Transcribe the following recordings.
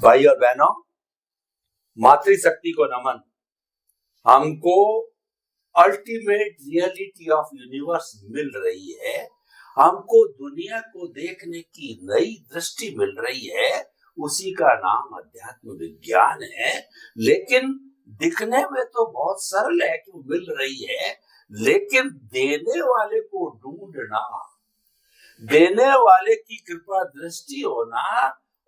भाई और बहनों, मातृशक्ति को नमन। हमको अल्टीमेट रियलिटी ऑफ यूनिवर्स मिल रही है, हमको दुनिया को देखने की नई दृष्टि मिल रही है। उसी का नाम अध्यात्म विज्ञान है। लेकिन दिखने में तो बहुत सरल है कि मिल रही है, लेकिन देने वाले को ढूंढना, देने वाले की कृपा दृष्टि होना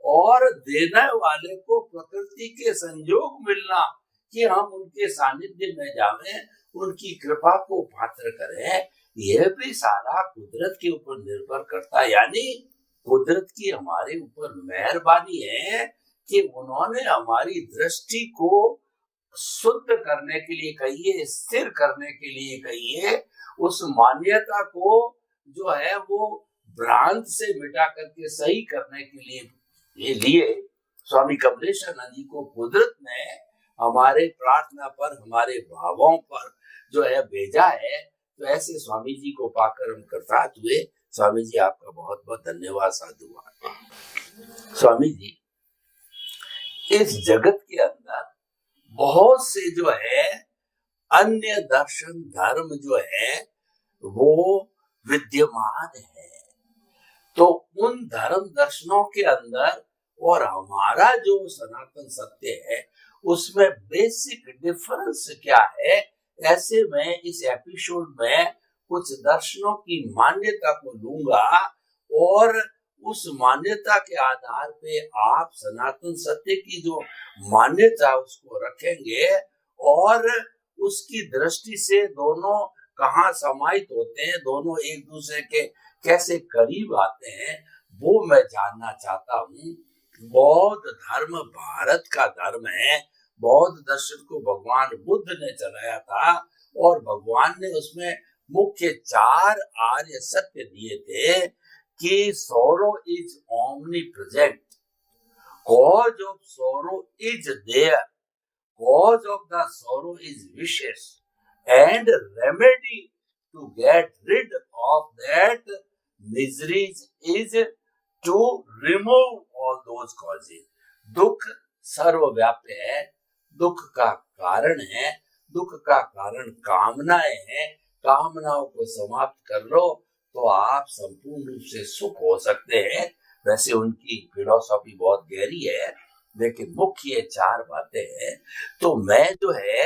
और देने वाले को प्रकृति के संयोग मिलना कि हम उनके सानिध्य में जावें, उनकी कृपा को पात्र करें, यह भी सारा कुदरत के ऊपर निर्भर करता है। यानी कुदरत की हमारे ऊपर मेहरबानी है कि उन्होंने हमारी दृष्टि को शुद्ध करने के लिए कहिए, स्थिर करने के लिए कहिए, उस मान्यता को जो है वो भ्रांत से मिटा करके सही करने के लिए स्वामी कमलेशानंद जी को कुदरत ने हमारे प्रार्थना पर, हमारे भावों पर जो है भेजा है। तो ऐसे स्वामी जी को पाकर हम कृतार्थ हुए। स्वामी जी आपका बहुत बहुत धन्यवाद, साधुवाद। स्वामी जी, इस जगत के अंदर बहुत से जो है अन्य दर्शन धर्म जो है वो विद्यमान है। तो उन धर्म दर्शनों के अंदर और हमारा जो सनातन सत्य है उसमें बेसिक डिफरेंस क्या है, ऐसे में इस एपिसोड में कुछ दर्शनों की मान्यता को लूंगा और उस मान्यता के आधार पे आप सनातन सत्य की जो मान्यता उसको रखेंगे और उसकी दृष्टि से दोनों कहाँ समाहित होते हैं, दोनों एक दूसरे के कैसे करीब आते हैं, वो मैं जानना चाहता हूँ। बौद्ध धर्म भारत का धर्म है। बौद्ध दर्शन को भगवान बुद्ध ने चलाया था और भगवान ने उसमें मुख्य 4 आर्य सत्य दिए थे कि sorrow is omnipresent, cause of sorrow is there, cause of the sorrow is wishes, and remedy to get rid of that miseries is to remove all those causes. दुख सर्वव्यापी है, दुख का कारण है, दुख का कारण कामनाएं हैं। कामनाओं को समाप्त कर लो तो आप संपूर्ण रूप से सुख हो सकते हैं। वैसे उनकी फिलॉसफी बहुत गहरी है, लेकिन मुख्य 4 बातें हैं। तो मैं जो है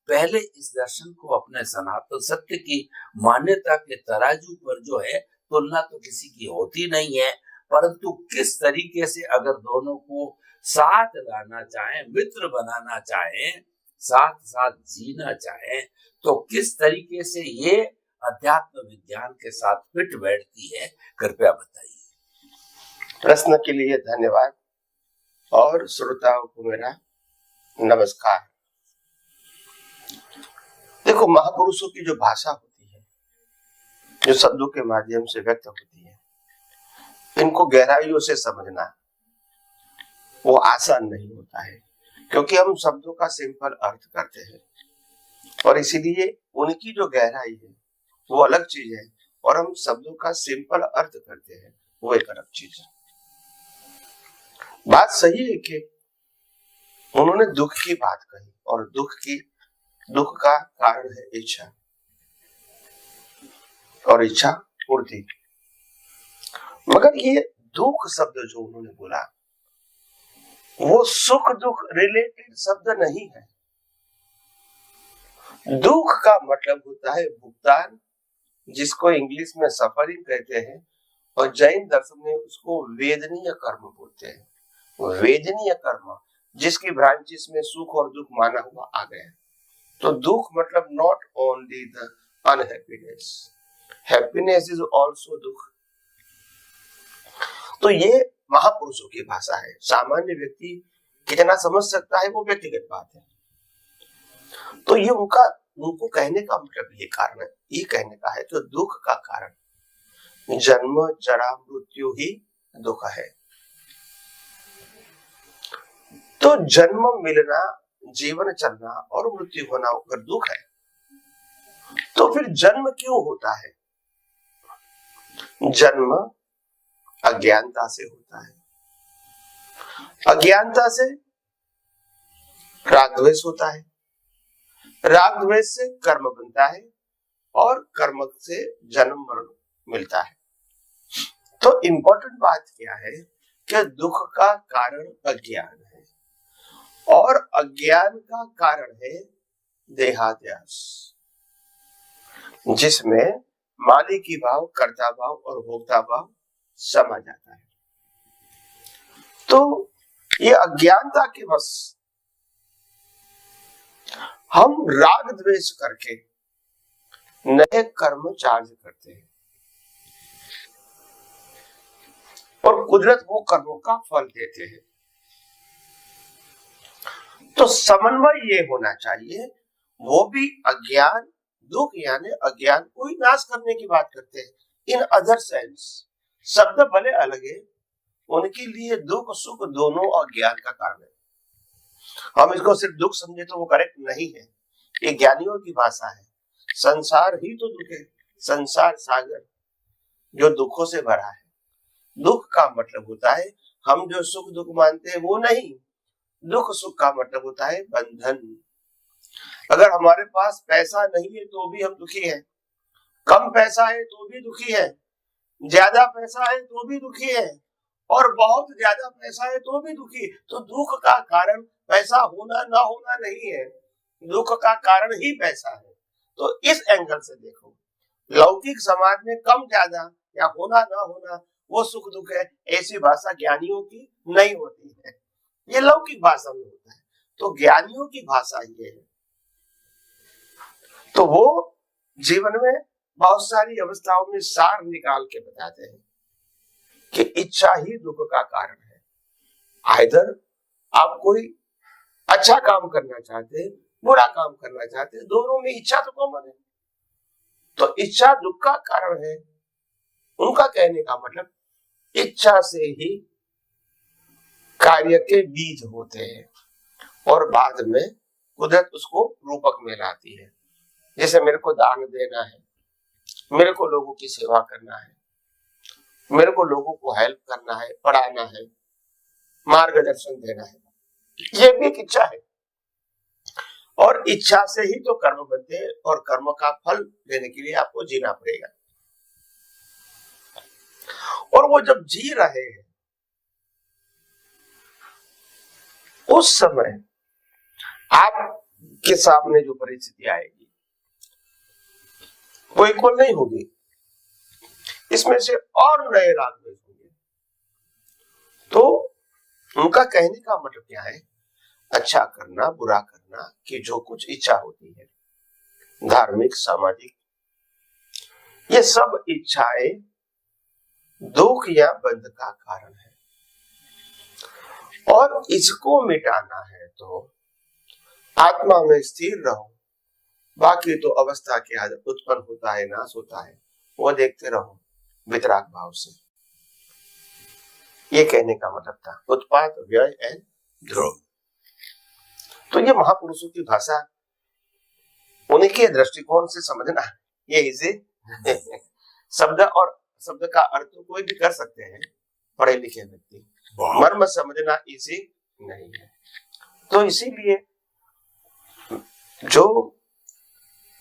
पहले इस दर्शन को अपने सनातन सत्य की मान्यता के तराजू पर जो है, तुलना तो किसी की होती नहीं है, परंतु किस तरीके से अगर दोनों को साथ लाना चाहें, मित्र बनाना चाहें, साथ साथ जीना चाहें, तो किस तरीके से ये अध्यात्म विज्ञान के साथ फिट बैठती है, कृपया बताइए। प्रश्न के लिए धन्यवाद और श्रोताओं को मेरा नमस्कार। देखो, महापुरुषों की जो भाषा होती है, जो शब्दों के माध्यम से व्यक्त होती है, इनको गहराइयों से समझना वो आसान नहीं होता है, क्योंकि हम शब्दों का सिंपल अर्थ करते हैं और इसीलिए उनकी जो गहराई है वो अलग चीज है और हम शब्दों का सिंपल अर्थ करते हैं वो एक अलग चीज है। बात सही है कि उन्होंने दुख की बात कही और दुख का कारण है इच्छा और इच्छा पूर्ति। मगर ये दुख शब्द जो उन्होंने बोला वो सुख दुख रिलेटेड शब्द नहीं है। दुख का मतलब होता है भुगतान, जिसको इंग्लिश में सफरिंग कहते हैं और जैन दर्शन में उसको वेदनीय कर्म बोलते हैं। वेदनीय कर्म जिसकी ब्रांचेस में सुख और दुख माना हुआ आ गया। तो दुख मतलब not only the unhappiness, happiness is also दुख। तो ये महापुरुषों की भाषा है। सामान्य व्यक्ति कितना समझ सकता है वो व्यक्तिगत बात है। तो ये उनको कहने का मतलब ये कारण है, ये कहने का है तो दुख का कारण जन्म जरा मृत्यु ही दुख है। तो जन्म मिलना, जीवन चलना और मृत्यु होना अगर दुख है तो फिर जन्म क्यों होता है? जन्म अज्ञानता से होता है। अज्ञानता से राग द्वेष होता है, राग द्वेष से कर्म बनता है और कर्म से जन्म मरण मिलता है। तो इंपॉर्टेंट बात क्या है कि दुख का कारण अज्ञान है और अज्ञान का कारण है देहाध्यास, जिसमें मालिकी भाव, कर्ता भाव और भोक्ता भाव समा जाता है। तो ये अज्ञानता के वश हम राग द्वेष करके नए कर्म चार्ज करते हैं और कुदरत वो कर्मों का फल देते हैं। तो समन्वय ये होना चाहिए, वो भी अज्ञान, दुख यानी अज्ञान को ही नाश करने की बात करते हैं। इन अदर सेंस शब्द भले अलग है, उनके लिए दुख सुख दोनों अज्ञान का कारण है। हम इसको सिर्फ दुख समझे तो वो करेक्ट नहीं है। ये ज्ञानियों की भाषा है। संसार ही तो दुख है, संसार सागर जो दुखों से भरा है। दुख का मतलब होता है हम जो सुख दुख मानते हैं वो नहीं, दुख सुख का मतलब होता है बंधन। अगर हमारे पास पैसा नहीं है तो भी हम दुखी हैं, कम पैसा है तो भी दुखी है, ज्यादा पैसा है तो भी दुखी है और बहुत ज्यादा पैसा है तो भी दुखी। तो दुख का कारण पैसा होना ना होना नहीं है, दुख का कारण ही पैसा है। तो इस एंगल से देखो, लौकिक समाज में कम ज्यादा या होना ना होना वो सुख दुख है, ऐसी भाषा ज्ञानियों की नहीं होती है, ये लौकिक भाषा में होता है। तो ज्ञानियों की भाषा ये है। तो वो जीवन में बहुत सारी अवस्थाओं में सार निकाल के बताते हैं कि इच्छा ही दुख का कारण है। आइदर आप कोई अच्छा काम करना चाहते हैं, बुरा काम करना चाहते हैं, दोनों में इच्छा तो कॉमन है। तो इच्छा दुख का कारण है। उनका कहने का मतलब इच्छा से ही कार्य के बीज होते हैं और बाद में कुदरत उसको रूपक में लाती है। जैसे मेरे को दान देना है, मेरे को लोगों की सेवा करना है, मेरे को लोगों को हेल्प करना है, पढ़ाना है, मार्गदर्शन देना है, ये भी एक इच्छा है। और इच्छा से ही तो कर्म बनते हैं और कर्म का फल देने के लिए आपको जीना पड़ेगा। और वो जब जी रहे हैं उस समय आपके सामने जो परिस्थिति आएगी वो इक्वल नहीं होगी, इसमें से और नए राग द्वेष होंगे। तो उनका कहने का मतलब क्या है, अच्छा करना बुरा करना की जो कुछ इच्छा होती है, धार्मिक सामाजिक, ये सब इच्छाएं दुख या बंध का कारण है और इसको मिटाना है तो आत्मा में स्थिर रहो। बाकी तो अवस्था के आधार उत्पन्न होता है, नाश होता है, वो देखते रहो वितराग भाव से। ये कहने का मतलब था उत्पाद, व्यय एंड ध्रुव। तो ये महापुरुषों की भाषा, उनके दृष्टिकोण से समझना ये इसे शब्द और शब्द का अर्थ कोई भी कर सकते हैं, पढ़े लिखे व्यक्ति, मर्म समझना इजी नहीं है। तो इसीलिए जो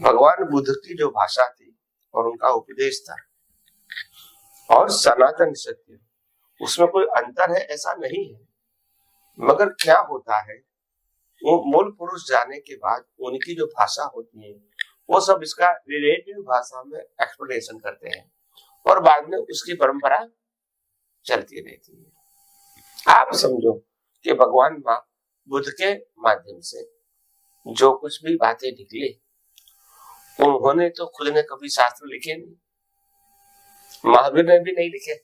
भगवान बुद्ध की जो भाषा थी और उनका उपदेश था और सनातन सत्य, उसमें कोई अंतर है ऐसा नहीं है। मगर क्या होता है, वो मूल पुरुष जाने के बाद उनकी जो भाषा होती है वो सब इसका रिलेटिव भाषा में एक्सप्लेनेशन करते हैं और बाद में उसकी परंपरा चलती रहती है। आप समझो कि भगवान बुद्ध के माध्यम से जो कुछ भी बातें निकली, उन्होंने तो खुद ने कभी शास्त्र लिखे नहीं, महावीर ने भी नहीं लिखे,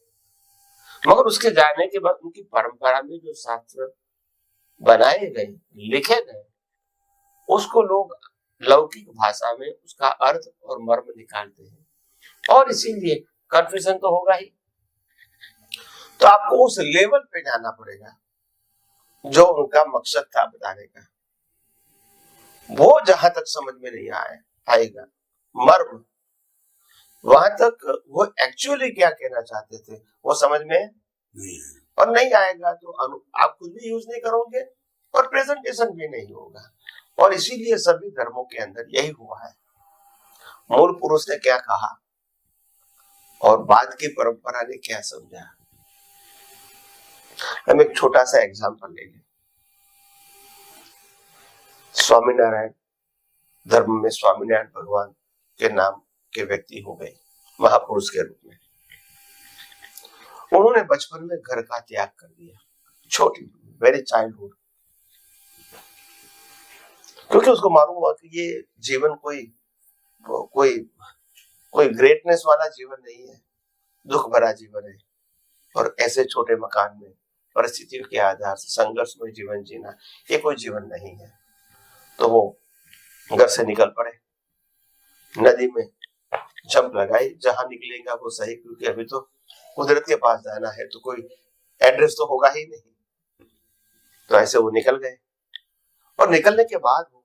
मगर उसके जाने के बाद उनकी परंपरा में जो शास्त्र बनाए गए, लिखे गए, उसको लोग लौकिक भाषा में उसका अर्थ और मर्म निकालते हैं और इसीलिए कंफ्यूजन तो होगा ही। तो आपको उस लेवल पे जाना पड़ेगा जो उनका मकसद था बताने का। वो जहां तक समझ में नहीं आएगा मर्म, वहां तक वो एक्चुअली क्या कहना चाहते थे वो समझ में नहीं। और नहीं आएगा तो आप खुद भी यूज नहीं करोगे और प्रेजेंटेशन भी नहीं होगा। और इसीलिए सभी धर्मों के अंदर यही हुआ है, मूल पुरुष ने क्या कहा और बाद की परंपरा ने क्या समझा। हम एक छोटा सा एग्जांपल ले लें। स्वामीनारायण धर्म में स्वामीनारायण भगवान के नाम के व्यक्ति हो गए महापुरुष के रूप में। उन्होंने बचपन में घर का त्याग कर दिया, छोटी वेरी चाइल्डहुड, क्योंकि उसको मालूम हुआ कि ये जीवन कोई ग्रेटनेस वाला जीवन नहीं है, दुख भरा जीवन है। और ऐसे छोटे मकान में परिस्थितियों के आधार से संघर्ष में जीवन जीना ये कोई जीवन नहीं है। तो वो घर से निकल पड़े, नदी में जंप लगाई, जहां निकलेगा वो सही, क्योंकि अभी तो कुदरत के पास जाना है तो कोई एड्रेस तो होगा ही नहीं। तो ऐसे वो निकल गए और निकलने के बाद वो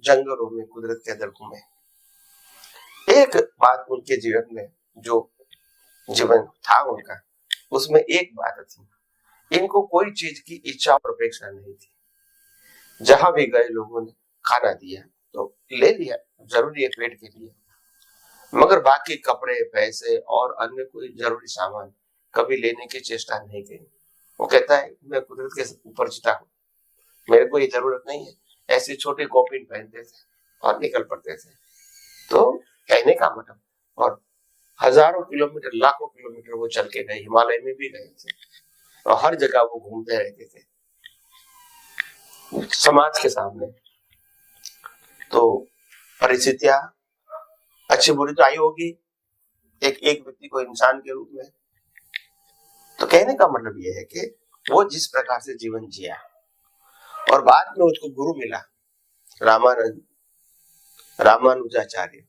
जंगलों में कुदरत के अंदर घूमे। एक बात उनके जीवन में, जो जीवन था उनका, उसमें एक बात थी, इनको कोई चीज की इच्छा और अपेक्षा नहीं थी। जहां भी गए लोगों ने खाना दिया तो ले लिया, जरूरी है पेट के लिए, मगर बाकी कपड़े, पैसे और अन्य कोई जरूरी सामान कभी लेने की चेष्टा नहीं की। वो कहता है मैं कुदरत के ऊपर जीता हूँ, मेरे को ये जरूरत नहीं है। ऐसे छोटे कॉपिन पहनते थे और निकल पड़ते थे। तो कहने का मतलब, और हजारों किलोमीटर, लाखों किलोमीटर वो चल के गए, हिमालय में भी गए थे और हर जगह वो घूमते रहते थे समाज के सामने। तो परिस्थितियां अच्छी बुरी तो आई होगी एक व्यक्ति को इंसान के रूप में। तो कहने का मतलब यह है कि वो जिस प्रकार से जीवन जिया और बाद में उसको गुरु मिला, रामानुजाचार्य,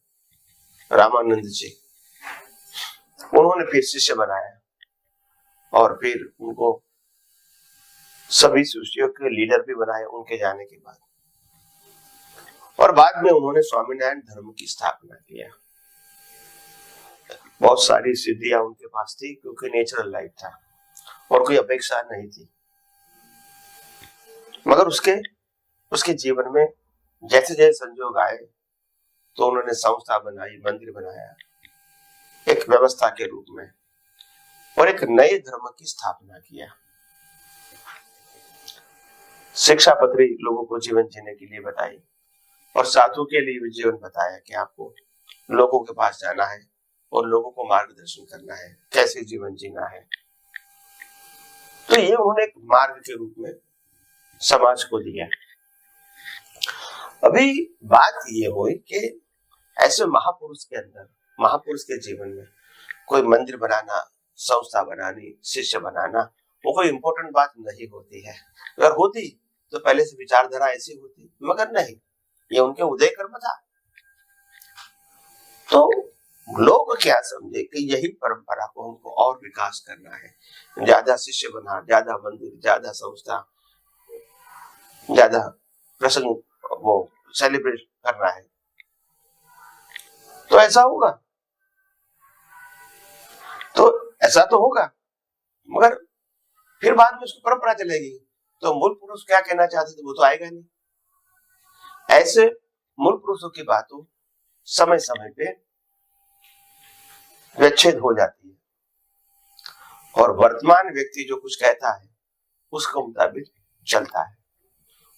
रामानंद जी, उन्होंने फिर शिष्य बनाया और फिर उनको सभी शिष्यों के लीडर भी बनाए उनके जाने के बाद। और बाद में उन्होंने स्वामीनारायण धर्म की स्थापना किया। बहुत सारी सिद्धियां उनके पास थी, क्योंकि नेचुरल लाइफ था और कोई अपेक्षा नहीं थी। मगर उसके जीवन में जैसे जैसे संजोग आए तो उन्होंने संस्था बनाई, मंदिर बनाया एक व्यवस्था के रूप में, और एक नए धर्म की स्थापना किया। शिक्षा पत्री लोगों को जीवन जीने के लिए बताई और साधु के लिए भी जीवन बताया कि आपको लोगों के पास जाना है और लोगों को मार्गदर्शन करना है, कैसे जीवन जीना है। तो ये उन्होंने एक मार्ग के रूप में समाज को दिया। अभी बात ये हुई कि ऐसे महापुरुष के अंदर, महापुरुष के जीवन में कोई मंदिर बनाना, संस्था बनानी, शिष्य बनाना, वो कोई इंपॉर्टेंट बात नहीं होती है। अगर होती तो पहले से विचारधारा ऐसी होती, मगर नहीं, ये उनके उदय कर्म था। तो लोग क्या समझे कि यही परंपरा को हमको और विकास करना है, ज्यादा शिष्य बना, ज्यादा मंदिर, ज्यादा संस्था, ज्यादा प्रसंग वो सेलिब्रेट करना है, तो ऐसा होगा, तो ऐसा तो होगा, मगर फिर बाद में उसकी परंपरा चलेगी तो मूल पुरुष क्या कहना चाहते थे वो तो आएगा नहीं। ऐसे मूल पुरुषों की बातों समय समय पे विच्छेद हो जाती है और वर्तमान व्यक्ति जो कुछ कहता है उसके मुताबिक चलता है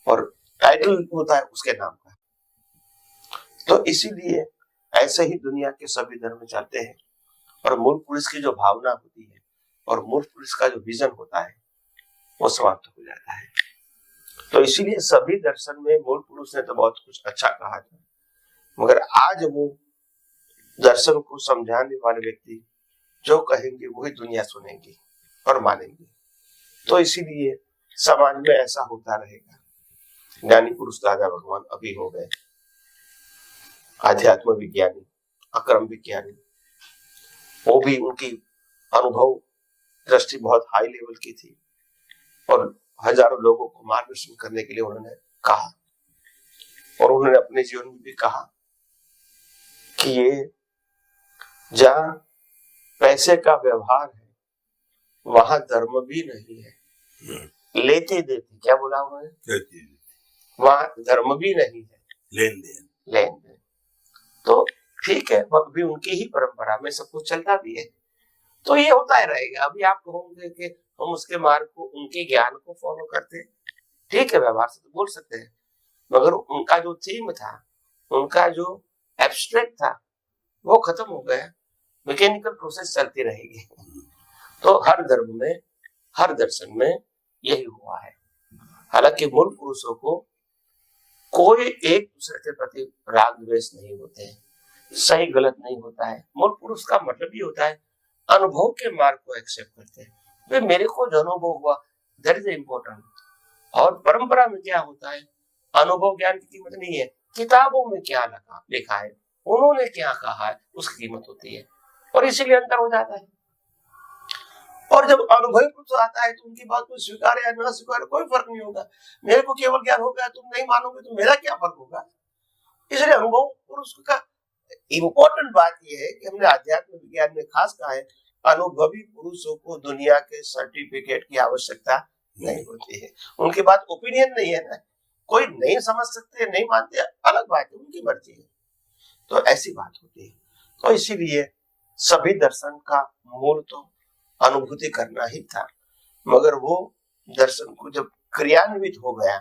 और टाइटल होता है उसके नाम का। तो इसीलिए ऐसे ही दुनिया के सभी धर्म चलते हैं और मूल पुरुष की जो भावना होती है और मूल पुरुष का जो विजन होता है वो समाप्त हो जाता है। तो इसीलिए सभी दर्शन में मूल पुरुष ने तो बहुत कुछ अच्छा कहा था, मगर आज वो दर्शन को समझाने वाले व्यक्ति जो कहेंगे वही दुनिया सुनेगी और मानेगी। तो इसीलिए समाज में ऐसा होता रहेगा। ज्ञानी पुरुष दादा भगवान अभी हो गए, आध्यात्म विज्ञानी, अक्रम विज्ञानी, वो भी उनकी अनुभव दृष्टि बहुत हाई लेवल की थी और हजारों लोगों को मार्गदर्शन करने के लिए उन्होंने कहा और उन्होंने अपने जीवन में भी कहा कि ये जहां पैसे का व्यवहार है वहां धर्म भी नहीं है। लेते देते, क्या बोला उन्होंने, वहां धर्म भी नहीं है, लेन देन। तो ठीक है, वह भी उनकी ही परंपरा में सब कुछ चलता भी है, तो ये होता ही रहेगा। अभी आप कहोगे कि हम उसके मार्ग को, उनके ज्ञान को फॉलो करते हैं, ठीक है, व्यवहार से तो बोल सकते हैं, मगर उनका जो थीम था, उनका जो एब्स्ट्रैक्ट था, वो खत्म हो गया। मैकेनिकल प्रोसेस चलती रहेगी। तो हर धर्म में, हर दर्शन में यही हुआ है। हालांकि मूल पुरुषों को कोई एक दूसरे के प्रति राग द्वेष नहीं होते हैं, सही गलत नहीं होता है। मूल पुरुष का मतलब ये होता है अनुभव के मार्ग को एक्सेप्ट करते हैं। वे मेरे को जो अनुभव हुआ, दैट इज इम्पोर्टेंट। और परंपरा में क्या होता है, अनुभव ज्ञान की कीमत नहीं है, किताबों में क्या लिखा है, उन्होंने क्या कहा है, उसकी कीमत होती है, और इसीलिए अंतर हो जाता है। और जब अनुभवी पुरुष आता है तो उनकी बात को स्वीकार या न स्वीकार कोई फर्क नहीं होगा। मेरे को केवल ज्ञान हो गया, तुम नहीं मानोगे तो मेरा क्या फर्क होगा। इसलिए अनुभव पुरुष का इम्पोर्टेंट बात यह है कि हमने आध्यात्म विज्ञान में खास कहा है, अनुभवी पुरुषों को दुनिया के सर्टिफिकेट की आवश्यकता नहीं होती है। उनकी बात ओपिनियन नहीं है ना, कोई नहीं समझ सकते, नहीं मानते, अलग बात है, उनकी मर्जी है। तो ऐसी बात होती है। तो इसीलिए सभी दर्शन का मूल तो अनुभूति करना ही था, मगर वो दर्शन को जब क्रियान्वित हो गया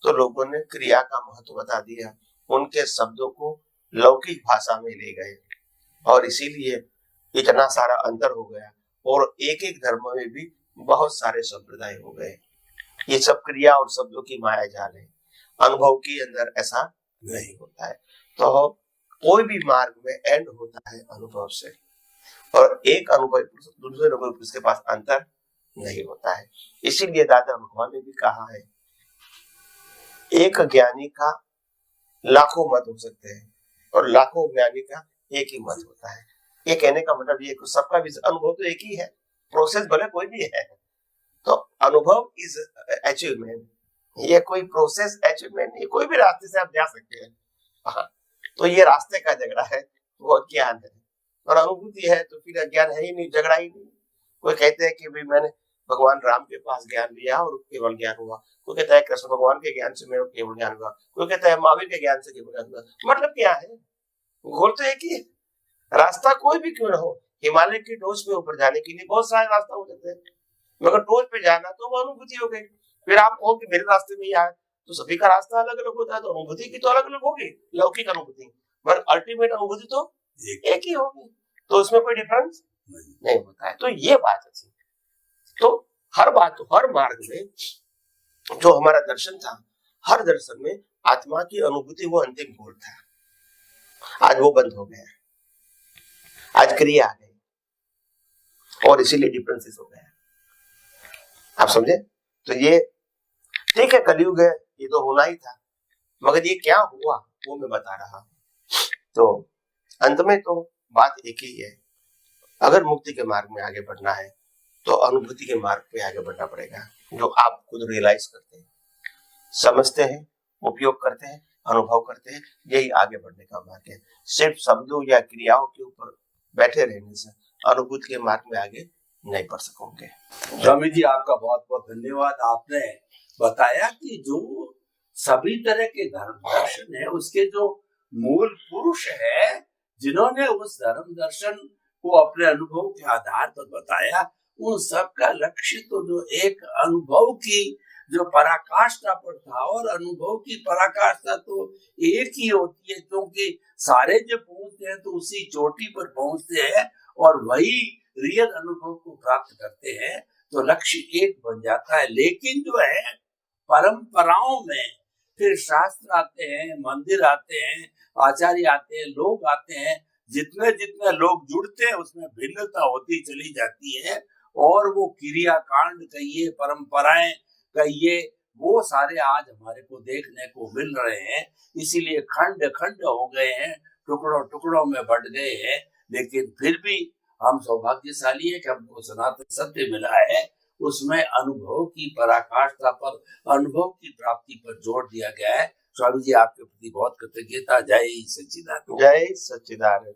तो लोगों ने क्रिया का महत्व बता दिया, उनके शब्दों को लौकिक भाषा में ले गए, और इसीलिए इतना सारा अंतर हो गया। और एक एक धर्म में भी बहुत सारे संप्रदाय हो गए। ये सब क्रिया और शब्दों की माया जाल है, अनुभव के अंदर ऐसा नहीं होता है। तो कोई भी मार्ग में एंड होता है अनुभव से, और एक अनुभव दूसरे अनुभव पुरुष के पास अंतर नहीं होता है। इसीलिए दादा भगवान ने भी कहा है, एक ज्ञानी का लाखों मत हो सकते हैं और लाखों ज्ञानी का एक ही मत होता है। ये कहने का मतलब ये सबका भी अनुभव तो एक ही है, प्रोसेस भले कोई भी है। तो अनुभव इज अचीवमेंट, ये कोई प्रोसेस अचीवमेंट नहीं, कोई भी रास्ते से आप जा सकते हैं। हाँ, तो ये रास्ते का झगड़ा है, वो ज्ञान है, और अनुभूति है तो फिर अज्ञान है ही नहीं, झगड़ा ही नहीं। कोई कहते हैं कि भाई मैंने भगवान राम के पास ज्ञान लिया और केवल ज्ञान हुआ, कोई कहता है कृष्ण भगवान के ज्ञान से मेरे केवल ज्ञान हुआ, कोई कहता है महावीर के ज्ञान से केवल ज्ञान हुआ। मतलब क्या है, गोल तो एक ही है। रास्ता कोई भी क्यों ना हो, हिमालय की टोच पे ऊपर जाने के लिए बहुत सारे रास्ता हो जाते हैं, मगर टोच पे जाना तो वो अनुभूति हो गई। फिर आप कहो कि मेरे रास्ते में ही आए, तो सभी का रास्ता अलग अलग होता है, तो अनुभूति की तो अलग अलग होगी, लौकिक अनुभूति, मगर अल्टीमेट अनुभूति तो एक ही होगी, तो उसमें कोई डिफरेंस नहीं होता है। तो ये बात है। तो हर बात, हर मार्ग में जो हमारा दर्शन था, हर दर्शन में आत्मा की अनुभूति वो अंतिम गोल था। आज वो बंद हो गया, आज क्रिया आ गई, और इसीलिए डिफरेंसेस हो गया। आप समझे? तो ये ठीक है, कलयुग है, ये तो होना ही था, मगर ये क्या हुआ वो मैं बता रहा हूं। तो अंत में तो बात एक ही है, अगर मुक्ति के मार्ग में आगे बढ़ना है तो अनुभूति के मार्ग पे आगे बढ़ना पड़ेगा, जो आप खुद रियलाइज करते हैं, समझते हैं, उपयोग करते हैं, अनुभव करते हैं, यही आगे बढ़ने का मार्ग है। सिर्फ शब्दों या क्रियाओं के ऊपर बैठे रहने से अनुभूति के मार्ग में आगे नहीं बढ़ सकोगे। स्वामी जी, आपका बहुत बहुत धन्यवाद। आपने बताया कि जो सभी तरह के धर्म दर्शन है, उसके जो मूल पुरुष है, जिन्होंने उस धर्म दर्शन को अपने अनुभव के आधार पर बताया, उन सबका लक्ष्य तो जो एक अनुभव की जो पराकाष्ठा पर था, और अनुभव की पराकाष्ठा तो एक ही होती है, क्योंकि सारे जो पहुंचते हैं तो उसी चोटी पर पहुंचते हैं और वही रियल अनुभव को प्राप्त करते हैं, तो लक्ष्य एक बन जाता है। लेकिन जो है परंपराओं में फिर शास्त्र आते हैं, मंदिर आते हैं, आचार्य आते हैं, लोग आते हैं, जितने जितने लोग जुड़ते हैं उसमें भिन्नता होती चली जाती है, और वो क्रिया कांड कहिए, परंपराएं कहिए, वो सारे आज हमारे को देखने को मिल रहे हैं। इसीलिए खंड खंड हो गए हैं, टुकड़ों टुकड़ों में बढ़ गए हैं। लेकिन फिर भी हम सौभाग्यशाली है कि हमको सनातन सत्य मिला है, उसमें अनुभव की पराकाष्ठा पर, अनुभव की प्राप्ति पर जोर दिया गया है। स्वामी जी, आपके प्रति बहुत कृतज्ञता। जय सच्चिदानंद। जय सच्चिदानंद।